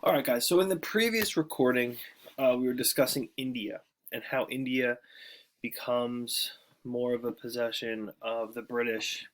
All right, guys. So in the previous recording, we were discussing India and how India becomes more of a possession of the British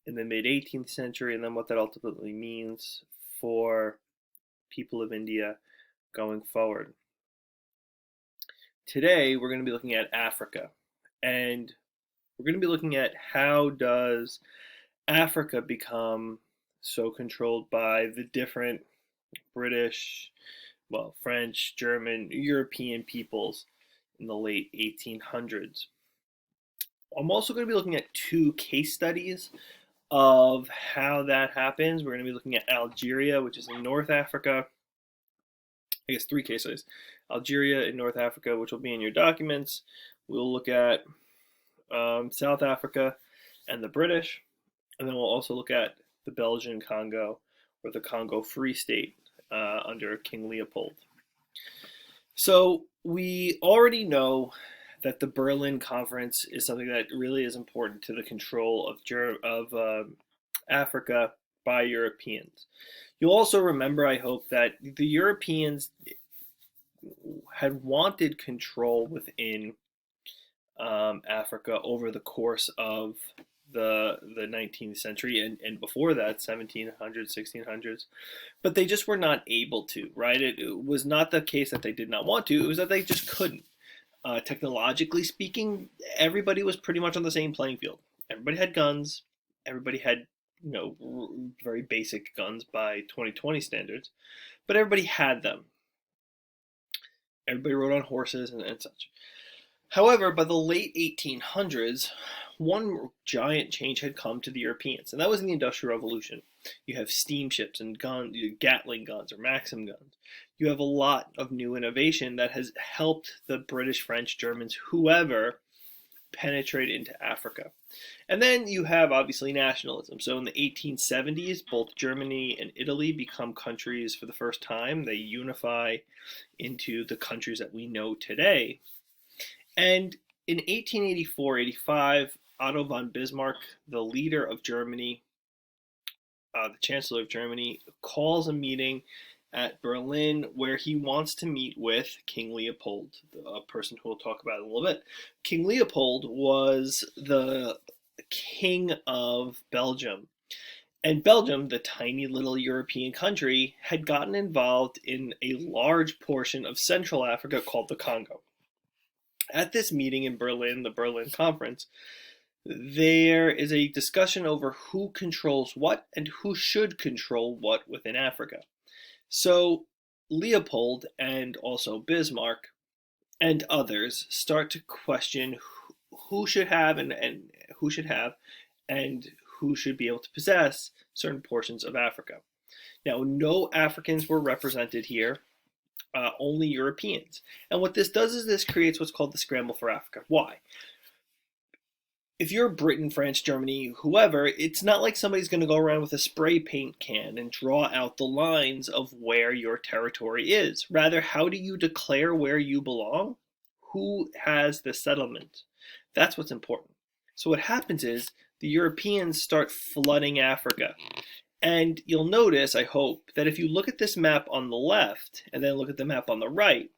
in the mid 18th century, and then what that ultimately means for people of India going forward. Today, we're going to be looking at Africa, and we're going to be looking at how does Africa become so controlled by the different British, well, French, German, European peoples in the late 1800s. I'm also going to be looking at two case studies of how that happens. We're going to be looking at Algeria, which is in North Africa. I guess three case studies. Algeria in North Africa, which will be in your documents. We'll look at South Africa and the British. And then we'll also look at the Belgian Congo, or the Congo Free State, under King Leopold. So we already know that the Berlin Conference is something that really is important to the control of Africa by Europeans. You'll also remember, I hope, that the Europeans had wanted control within Africa over the course of the 19th century and before that, 1700s, 1600s, but they just were not able to, right? It was not the case that they did not want to, it was that they just couldn't. Technologically speaking, everybody was pretty much on the same playing field. Everybody had guns, everybody had, very basic guns by 2020 standards, but everybody had them. Everybody rode on horses and such. However, by the late 1800s, one giant change had come to the Europeans, and that was in the Industrial Revolution. You have steamships and guns, Gatling guns or Maxim guns. You have a lot of new innovation that has helped the British, French, Germans, whoever, penetrate into Africa. And then you have, obviously, nationalism. So in the 1870s, both Germany and Italy become countries for the first time. They unify into the countries that we know today. And in 1884-85, Otto von Bismarck, the leader of Germany, the Chancellor of Germany, calls a meeting at Berlin where he wants to meet with King Leopold, a person who we'll talk about in a little bit. King Leopold was the king of Belgium. And Belgium, the tiny little European country, had gotten involved in a large portion of Central Africa called the Congo. At this meeting in Berlin, the Berlin Conference, there is a discussion over who controls what and who should control what within Africa. So Leopold and also Bismarck and others start to question who should have and who should have and who should be able to possess certain portions of Africa. Now, no Africans were represented here. Only Europeans. And what this does is this creates what's called the scramble for Africa. Why? If you're Britain, France, Germany, whoever, it's not like somebody's going to go around with a spray paint can and draw out the lines of where your territory is. Rather, how do you declare where you belong? Who has the settlement? That's what's important. So what happens is the Europeans start flooding Africa. And you'll notice, I hope, that if you look at this map on the left and then look at the map on the right,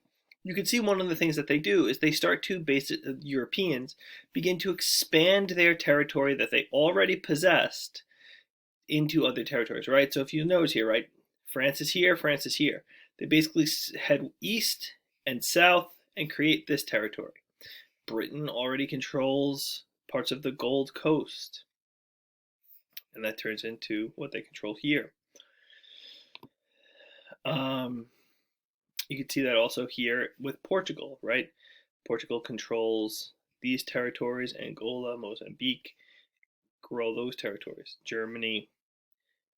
you can see one of the things that they do is they start to, Europeans, begin to expand their territory that they already possessed into other territories, right? So if you notice here, right, France is here, France is here. They basically head east and south and create this territory. Britain already controls parts of the Gold Coast. And that turns into what they control here. You can see that also here with Portugal, right? Portugal controls these territories, Angola, Mozambique, grow those territories. Germany.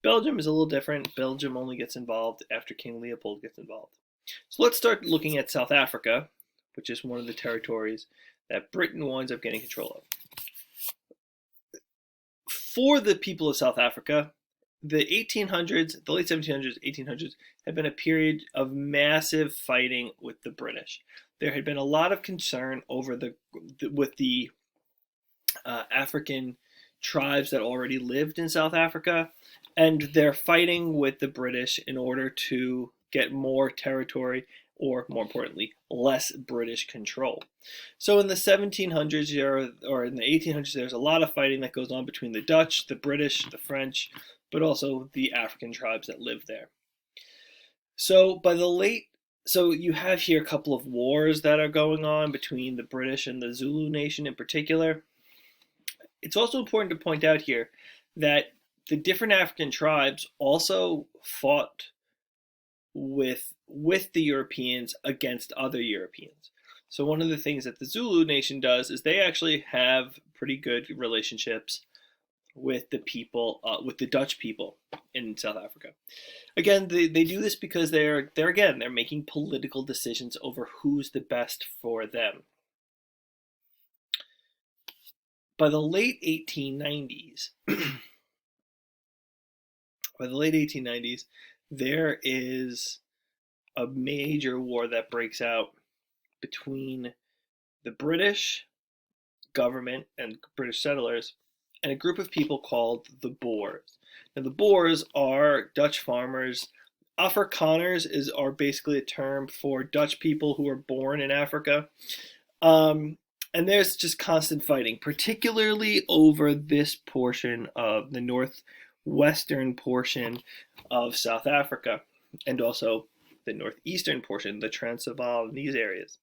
Belgium is a little different. Belgium only gets involved after King Leopold gets involved. So let's start looking at South Africa, which is one of the territories that Britain winds up getting control of. For the people of South Africa, the 1800s, the late 1700s, 1800s, had been a period of massive fighting with the British. There had been a lot of concern over with the African tribes that already lived in South Africa, and they're fighting with the British in order to get more territory, or more importantly, less British control. So in the 1700s or in the 1800s, there's a lot of fighting that goes on between the Dutch, the British, the French, but also the African tribes that live there. So by the late so you have here a couple of wars that are going on between the British and the Zulu nation in particular. It's also important to point out here that the different African tribes also fought with the Europeans against other Europeans. So one of the things that the Zulu nation does is they actually have pretty good relationships with the people, with the Dutch people in South Africa. Again, they do this because they're making political decisions over who's the best for them. By the late 1890s, there is a major war that breaks out between the British government and British settlers and a group of people called the Boers. Now, the Boers are Dutch farmers. Afrikaners are basically a term for Dutch people who are born in Africa. And there's just constant fighting, particularly over this portion of the northwestern portion of South Africa, and also the northeastern portion, the Transvaal, and these areas.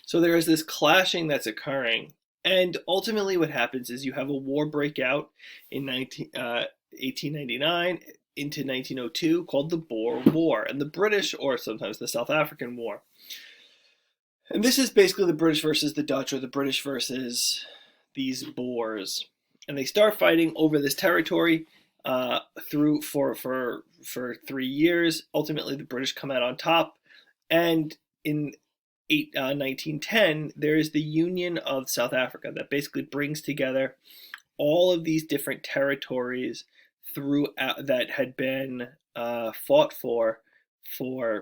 So there is this clashing that's occurring, and ultimately what happens is you have a war break out in 1899 into 1902 called the Boer War, and the British, or sometimes the South African War. And this is basically the British versus the Dutch, or the British versus these Boers. And they start fighting over this territory for 3 years. Ultimately, the British come out on top. And in 1910, there is the Union of South Africa that basically brings together all of these different territories that had been fought for the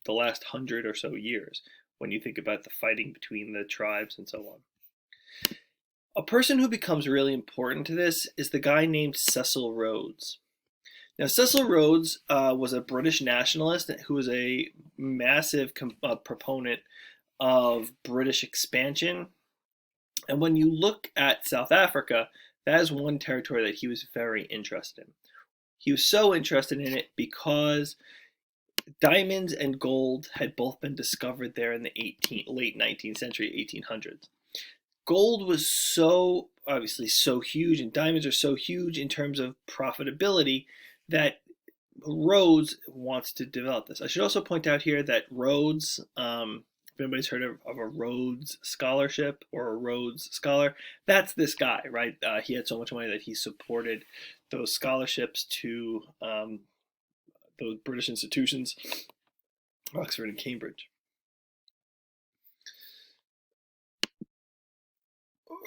last 100 or so years, when you think about the fighting between the tribes and so on. A person who becomes really important to this is the guy named Cecil Rhodes. Now, Cecil Rhodes was a British nationalist who was a massive proponent of British expansion. And when you look at South Africa, that is one territory that he was very interested in. He was so interested in it because diamonds and gold had both been discovered there in the late 19th century, 1800s. Gold was obviously so huge, and diamonds are so huge in terms of profitability, that Rhodes wants to develop this. I should also point out here that Rhodes, if anybody's heard of a Rhodes Scholarship or a Rhodes Scholar, that's this guy, right? He had so much money that he supported those scholarships to those British institutions, Oxford and Cambridge.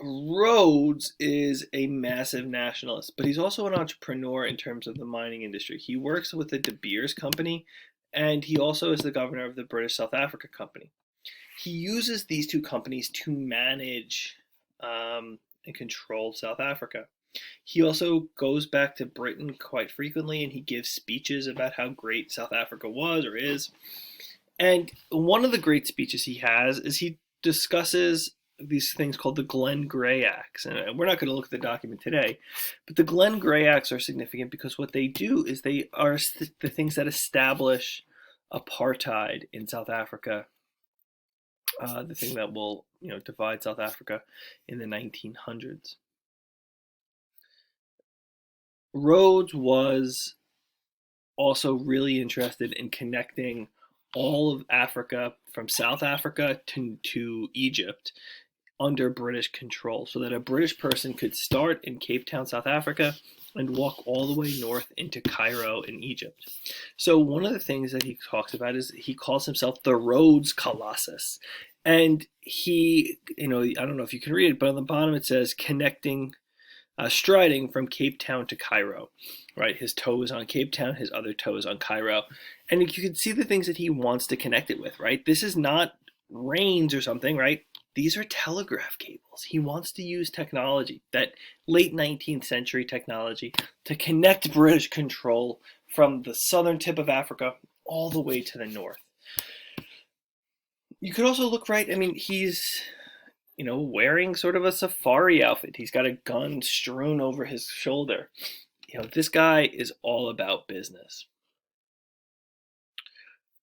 Rhodes is a massive nationalist, but he's also an entrepreneur in terms of the mining industry. He works with the De Beers Company, and he also is the governor of the British South Africa Company. He uses these two companies to manage and control South Africa. He also goes back to Britain quite frequently, and he gives speeches about how great South Africa was or is. And one of the great speeches he has is he discusses these things called the Glenn Gray Acts. And we're not going to look at the document today, but the Glenn Gray Acts are significant because what they do is they are the things that establish apartheid in South Africa, the thing that will divide South Africa in the 1900s. Rhodes was also really interested in connecting all of Africa from South Africa to Egypt under British control, so that a British person could start in Cape Town, South Africa, and walk all the way north into Cairo in Egypt. So one of the things that he talks about is he calls himself the Rhodes Colossus. And he, I don't know if you can read it, but on the bottom it says striding from Cape Town to Cairo, right? His toe is on Cape Town, his other toe is on Cairo. And you can see the things that he wants to connect it with, right? This is not reins or something, right? These are telegraph cables. He wants to use technology, that late 19th century technology, to connect British control from the southern tip of Africa all the way to the north. You could also look right. I mean, he's wearing sort of a safari outfit. He's got a gun strewn over his shoulder. This guy is all about business.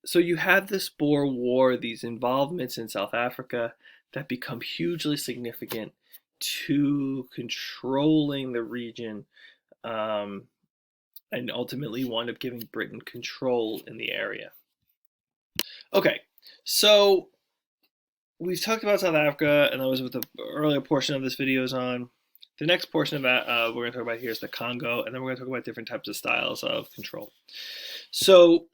So you have this Boer War, these involvements in South Africa that become hugely significant to controlling the region, and ultimately wound up giving Britain control in the area. Okay, so we've talked about South Africa, and that was what the earlier portion of this video is on. The next portion of that we're going to talk about here is the Congo, and then we're going to talk about different types of styles of control. So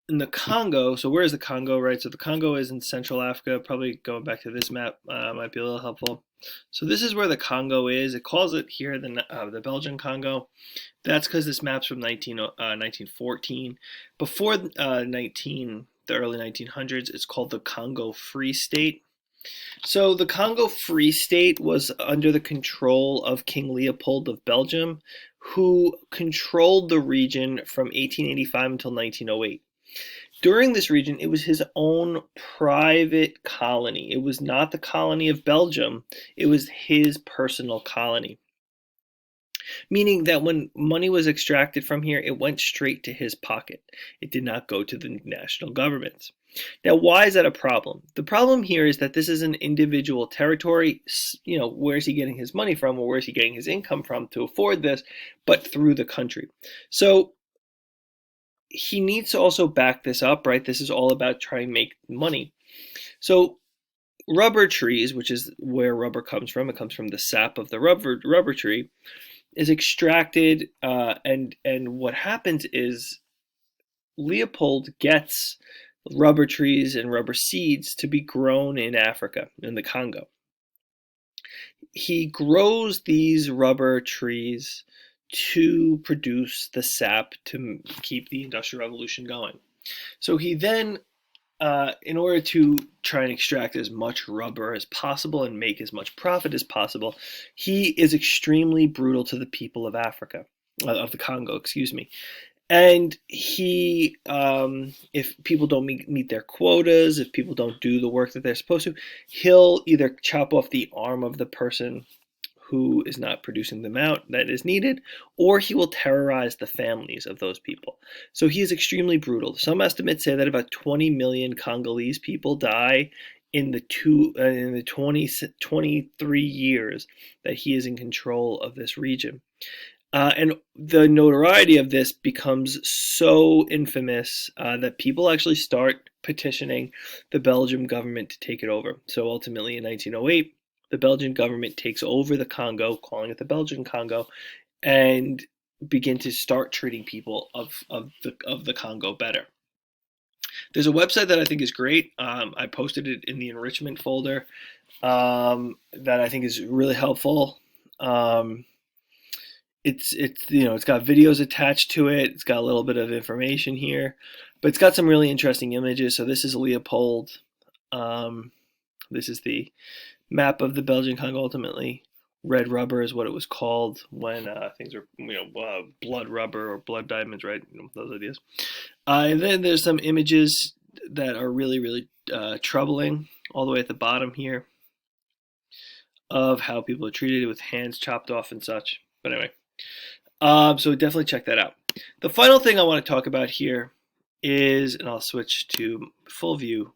in the Congo, so where is the Congo, right? So the Congo is in Central Africa. Probably going back to this map might be a little helpful. So this is where the Congo is. It calls it here the Belgian Congo. That's because this map's from 1914. Before the early 1900s, it's called the Congo Free State. So the Congo Free State was under the control of King Leopold of Belgium, who controlled the region from 1885 until 1908. During this region, it was his own private colony. It was not the colony of Belgium. It was his personal colony. Meaning that when money was extracted from here, it went straight to his pocket. It did not go to the national government. Now, why is that a problem? The problem here is that this is an individual territory. Where is he getting his money from, or where is he getting his income from to afford this, but through the country. So he needs to also back this up, right? This is all about trying to make money. So rubber trees, which is where rubber comes from, it comes from the sap of the rubber tree, is extracted, and what happens is Leopold gets rubber trees and rubber seeds to be grown in Africa, in the Congo. He grows these rubber trees to produce the sap to keep the Industrial Revolution going. So he then, in order to try and extract as much rubber as possible and make as much profit as possible, he is extremely brutal to the people of Africa, of the Congo, excuse me. And he, if people don't meet their quotas, if people don't do the work that they're supposed to, he'll either chop off the arm of the person who is not producing the amount that is needed, or he will terrorize the families of those people. So he is extremely brutal. Some estimates say that about 20 million Congolese people die in the 23 years that he is in control of this region. And the notoriety of this becomes so infamous that people actually start petitioning the Belgian government to take it over. So ultimately in 1908, the Belgian government takes over the Congo, calling it the Belgian Congo, and begin to start treating people of the Congo better. There's a website that I think is great. I posted it in the enrichment folder that I think is really helpful. It's got videos attached to it. It's got a little bit of information here, but it's got some really interesting images. So this is Leopold. This is the map of the Belgian Congo. Ultimately, red rubber is what it was called when things were, blood rubber or blood diamonds, right? Those ideas. And then there's some images that are really, really troubling, all the way at the bottom here, of how people are treated with hands chopped off and such. But anyway, so definitely check that out. The final thing I want to talk about here is, and I'll switch to full view.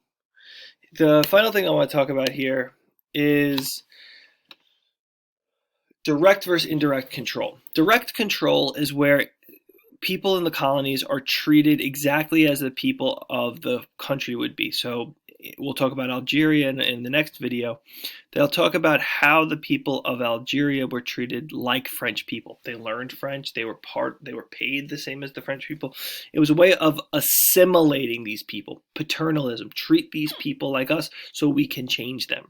The final thing I want to talk about here is direct versus indirect control. Direct control is where people in the colonies are treated exactly as the people of the country would be. So we'll talk about Algeria in the next video. They'll talk about how the people of Algeria were treated like French people. They learned French. They were paid the same as the French people. It was a way of assimilating these people. Paternalism. Treat these people like us so we can change them.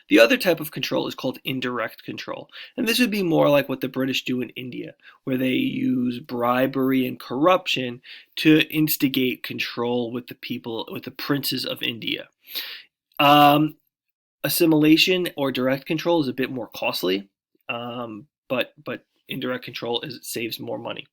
The other type of control is called indirect control. And this would be more like what the British do in India, where they use bribery and corruption to instigate control with the people, with the princes of India. Assimilation or direct control is a bit more costly, but indirect control saves more money.